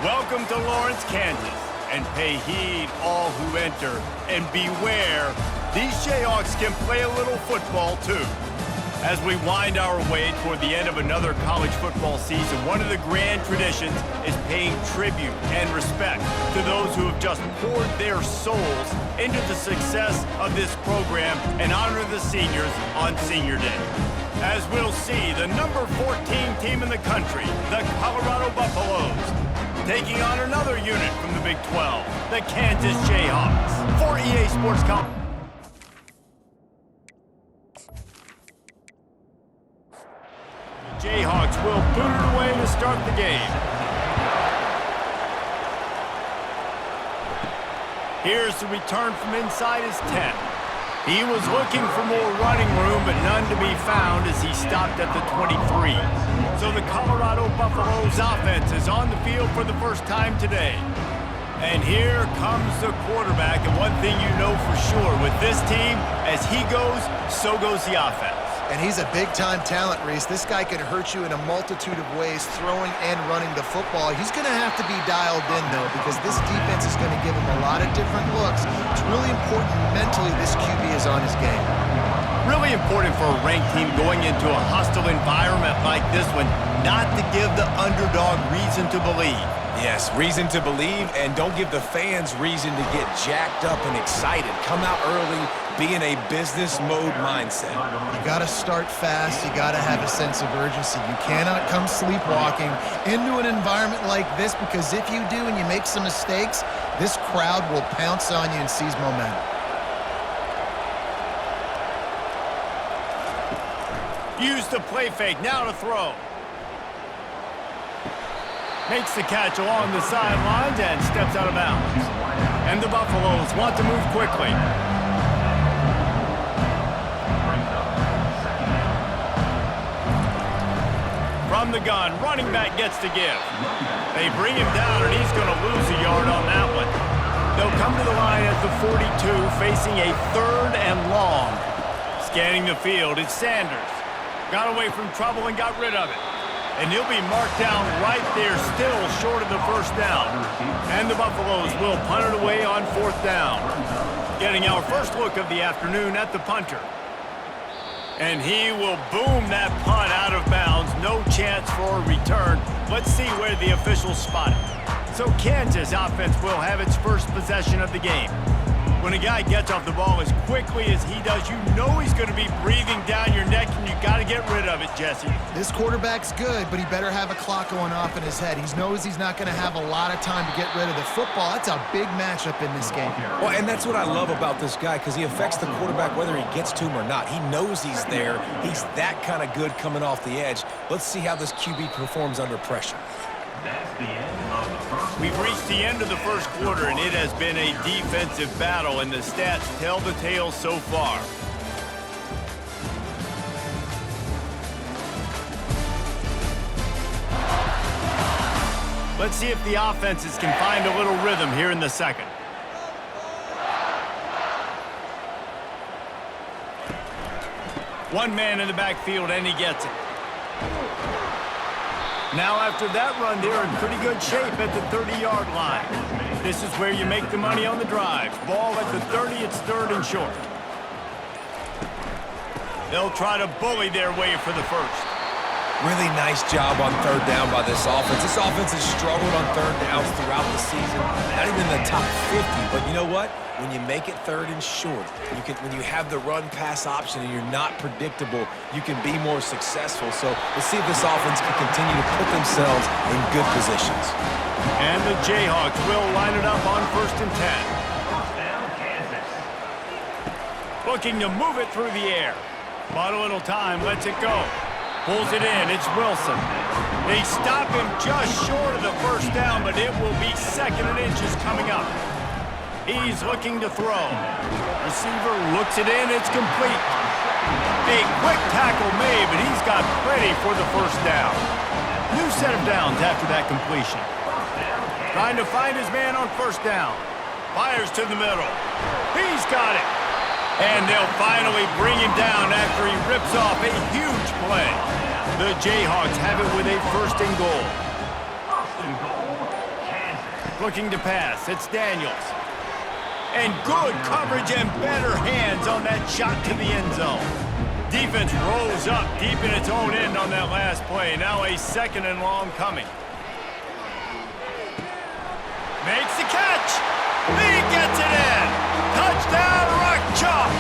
Welcome to Lawrence, Kansas, and pay heed all who enter, and beware, these Jayhawks can play a little football too. As we wind our way toward the end of another college football season, one of the grand traditions is paying tribute and respect to those who have just poured their souls into the success of this program and honor the seniors on Senior Day. As we'll see, the number 14 team in the country, the Colorado Buffaloes, taking on another unit from the Big 12, the Kansas Jayhawks. For EA Sports Com. Jayhawks will boot it away to start the game. Here's the return from inside his 10. He was looking for more running room, but none to be found as he stopped at the 23. So the Colorado Buffaloes offense is on the field for the first time today. And here comes the quarterback, and one thing you know for sure, with this team, as he goes, so goes the offense. And he's a big-time talent, Reese. This guy can hurt you in a multitude of ways, throwing and running the football. He's going to have to be dialed in, though, because this defense is going to give him a lot of different looks. It's really important mentally this QB is on his game. Really important for a ranked team going into a hostile environment like this one, not to give the underdog reason to believe. Yes, reason to believe, and don't give the fans reason to get jacked up and excited. Come out early, be in a business mode mindset. You got to start fast. You got to have a sense of urgency. You cannot come sleepwalking into an environment like this, because if you do and you make some mistakes, this crowd will pounce on you and seize momentum. Use the play fake, now to throw. Makes the catch along the sidelines and steps out of bounds. And the Buffaloes want to move quickly. From the gun, running back gets to give. They bring him down, and he's going to lose a yard on that one. They'll come to the line at the 42, facing a 3rd and long. Scanning the field, it's Sanders. Got away from trouble and got rid of it. And he'll be marked down right there, still short of the first down. And the Buffaloes will punt it away on 4th down. Getting our first look of the afternoon at the punter. And he will boom that punt out of bounds. No chance for a return. Let's see where the officials spot it. So Kansas offense will have its first possession of the game. When a guy gets off the ball as quickly as he does, you know he's going to be breathing down your neck, and you got to get rid of it, Jesse. This quarterback's good, but he better have a clock going off in his head. He knows he's not going to have a lot of time to get rid of the football. That's a big matchup in this game. Well, and that's what I love about this guy, because he affects the quarterback whether he gets to him or not. He knows he's there. He's that kind of good coming off the edge. Let's see how this QB performs under pressure. That's the end of the first. We've reached the end of the first quarter, and it has been a defensive battle, and the stats tell the tale so far. Let's see if the offenses can find a little rhythm here in the second. One man in the backfield, and he gets it. Now after that run, they're in pretty good shape at the 30-yard line. This is where you make the money on the drive. Ball at the 30, it's 3rd and short. They'll try to bully their way for the first. Really nice job on 3rd down by this offense. This offense has struggled on 3rd downs throughout the season. Not even in the top 50, but you know what? When you make it 3rd and short, when you have the run-pass option and you're not predictable, you can be more successful. So let's see if this offense can continue to put themselves in good positions. And the Jayhawks will line it up on 1st and 10. First down, Kansas. Looking to move it through the air. Bought a little time, lets it go. Pulls it in, it's Wilson. They stop him just short of the first down, but it will be 2nd and inches coming up. He's looking to throw. Receiver looks it in, it's complete. A quick tackle made, but he's got plenty for the first down. New set of downs after that completion. Trying to find his man on first down. Fires to the middle. He's got it. And they'll finally bring him down after he rips off a huge play. The Jayhawks have it with a first and goal. First and goal, Kansas. Looking to pass. It's Daniels. And good coverage and better hands on that shot to the end zone. Defense rolls up deep in its own end on that last play. Now a second and long coming. Makes the catch. He gets it in. Touchdown, Rock Chalk.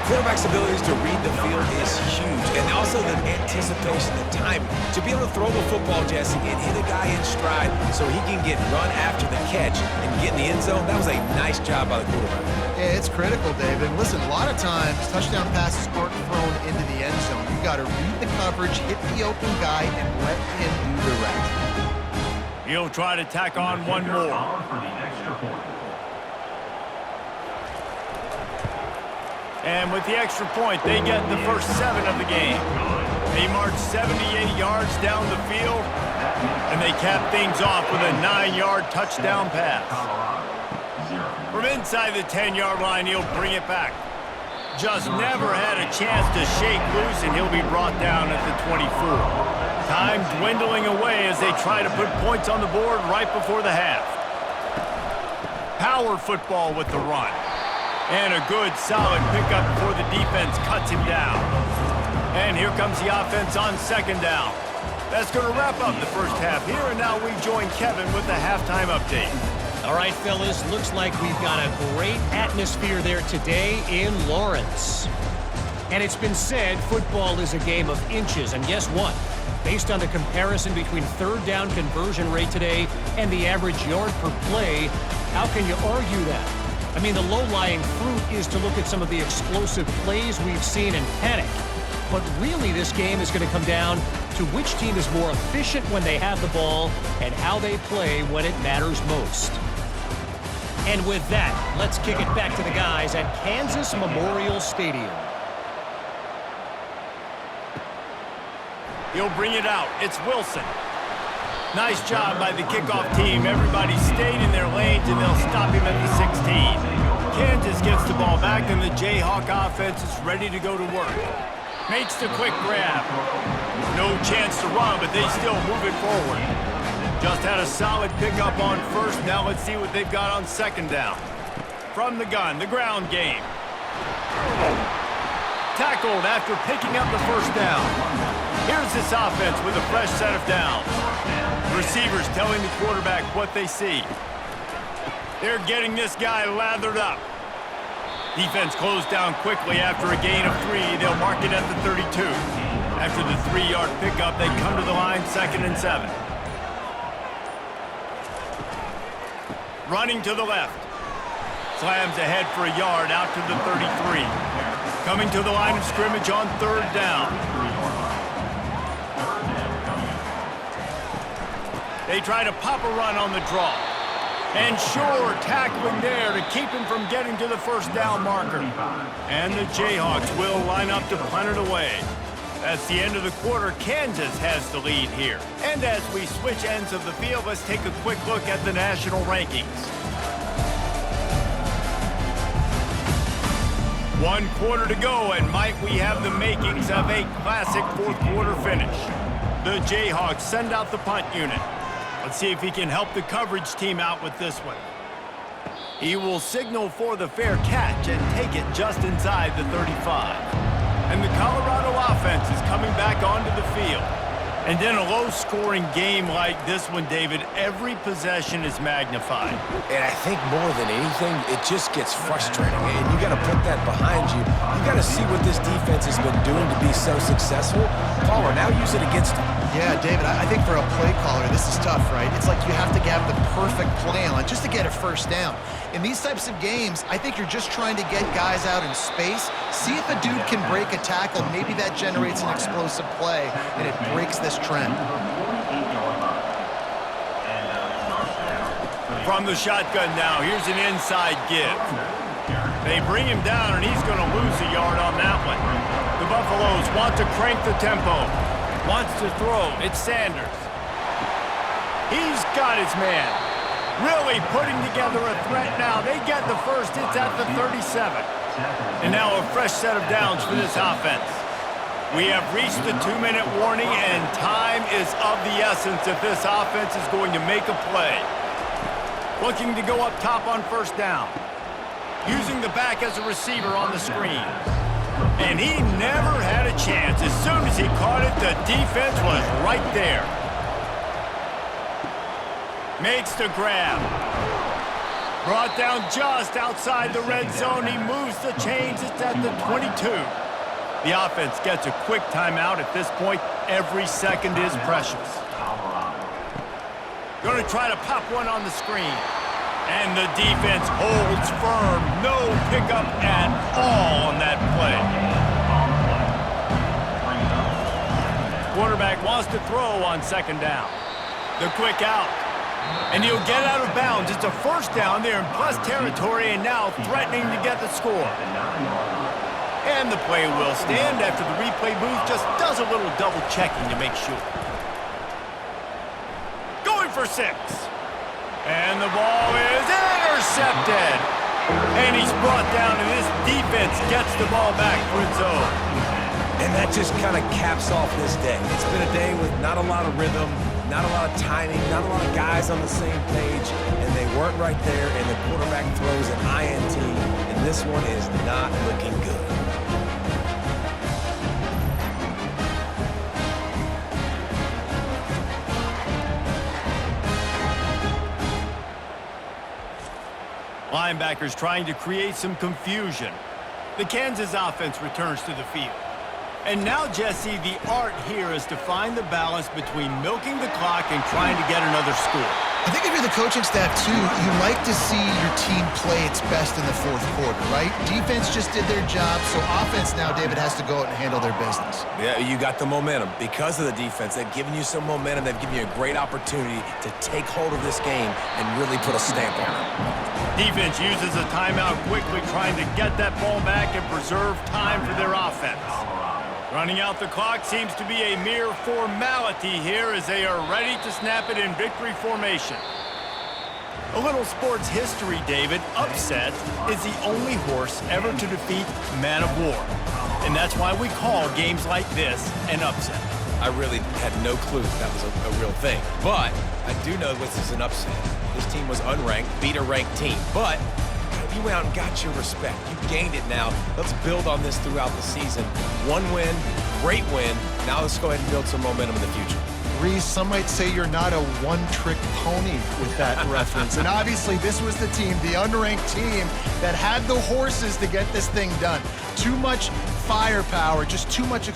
Quarterback's abilities to read the field is huge, and also the anticipation, the timing. To be able to throw the football, Jesse, and hit a guy in stride so he can get run after the catch and get in the end zone, that was a nice job by the quarterback. Yeah, it's critical, David. Listen, a lot of times, touchdown passes aren't thrown into the end zone. You've got to read the coverage, hit the open guy, and let him do the rest. He'll try to tack on one more. For the extra point. And with the extra point, they get the first 7 of the game. They march 78 yards down the field, and they cap things off with a 9-yard touchdown pass. From inside the 10-yard line, he'll bring it back. Just never had a chance to shake loose, and he'll be brought down at the 24. Time dwindling away as they try to put points on the board right before the half. Power football with the run. And a good, solid pickup before the defense cuts him down. And here comes the offense on second down. That's going to wrap up the first half here, and now we join Kevin with the halftime update. All right, fellas, looks like we've got a great atmosphere there today in Lawrence. And it's been said football is a game of inches, and guess what? Based on the comparison between third down conversion rate today and the average yard per play, how can you argue that? I mean, the low-lying fruit is to look at some of the explosive plays we've seen and panic. But really, this game is going to come down to which team is more efficient when they have the ball and how they play when it matters most. And with that, let's kick it back to the guys at Kansas Memorial Stadium. He'll bring it out. It's Wilson. Nice job by the kickoff team. Everybody stayed in their lanes, and they'll stop him at the 16. Kansas gets the ball back, and the Jayhawk offense is ready to go to work. Makes the quick grab. No chance to run, but they still move it forward. Just had a solid pickup on first. Now let's see what they've got on second down. From the gun, the ground game. Tackled after picking up the first down. Here's this offense with a fresh set of downs. Receivers telling the quarterback what they see. They're getting this guy lathered up. Defense closed down quickly after a gain of 3. They'll mark it at the 32. After the 3-yard pickup, they come to the line, 2nd and 7. Running to the left. Slams ahead for a yard out to the 33. Coming to the line of scrimmage on 3rd down. They try to pop a run on the draw. And sure, tackling there to keep him from getting to the first down marker. And the Jayhawks will line up to punt it away. That's the end of the quarter. Kansas has the lead here. And as we switch ends of the field, let's take a quick look at the national rankings. 1 quarter to go, and might we have the makings of a classic 4th quarter finish. The Jayhawks send out the punt unit. Let's see if he can help the coverage team out with this one. He will signal for the fair catch and take it just inside the 35. And the Colorado offense is coming back onto the field. And in a low-scoring game like this one, David, every possession is magnified. And I think more than anything, it just gets frustrating. And you got to put that behind you. You got to see what this defense has been doing to be so successful. Caller, now use it against them. Yeah, David, I think for a play caller, this is tough, right? It's like you have to have the perfect plan just to get a first down. In these types of games, I think you're just trying to get guys out in space, see if a dude can break a tackle. Maybe that generates an explosive play, and it breaks this trend. From the shotgun now, here's an inside give. They bring him down, and he's going to lose a yard on that one. The Buffaloes want to crank the tempo. Wants to throw. It's Sanders. He's got his man. Really putting together a threat now. They get the first. It's at the 37. And now a fresh set of downs for this offense. We have reached the 2-minute warning, and time is of the essence if this offense is going to make a play. Looking to go up top on first down. Using the back as a receiver on the screen. And he never had a chance. As soon as he caught it, the defense was right there. Makes the grab. Brought down just outside the red zone. He moves the chains. It's at the 22. The offense gets a quick timeout at this point. Every second is precious. Going to try to pop one on the screen. And the defense holds firm. No pickup at all on that play. Quarterback wants to throw on second down. The quick out. And he'll get out of bounds. It's a first down there in plus territory, and now threatening to get the score. And the play will stand after the replay booth just does a little double checking to make sure. Going for 6. And the ball is intercepted. And he's brought down, and this defense gets the ball back for its own. And that just kind of caps off this day. It's been a day with not a lot of rhythm, not a lot of timing, not a lot of guys on the same page, and they weren't right there, and the quarterback throws an INT, and this one is not looking good. Linebackers trying to create some confusion. The Kansas offense returns to the field. And now, Jesse, the art here is to find the balance between milking the clock and trying to get another score. I think if you're the coaching staff, too, you like to see your team play its best in the fourth quarter, right? Defense just did their job, so offense now, David, has to go out and handle their business. Yeah, you got the momentum. Because of the defense, they've given you some momentum. They've given you a great opportunity to take hold of this game and really put a stamp on it. Defense uses a timeout quickly, trying to get that ball back and preserve time for their offense. Running out the clock seems to be a mere formality here as they are ready to snap it in victory formation. A little sports history, David. Upset is the only horse ever to defeat Man of War. And that's why we call games like this an upset. I really had no clue that was a real thing. But I do know this is an upset. This team was unranked, beat a ranked team. But you went out and got your respect. You gained it now. Let's build on this throughout the season. One win, great win. Now let's go ahead and build some momentum in the future. Reese, some might say you're not a one-trick pony with that reference. And obviously, this was the team, the unranked team, that had the horses to get this thing done. Too much firepower, just too much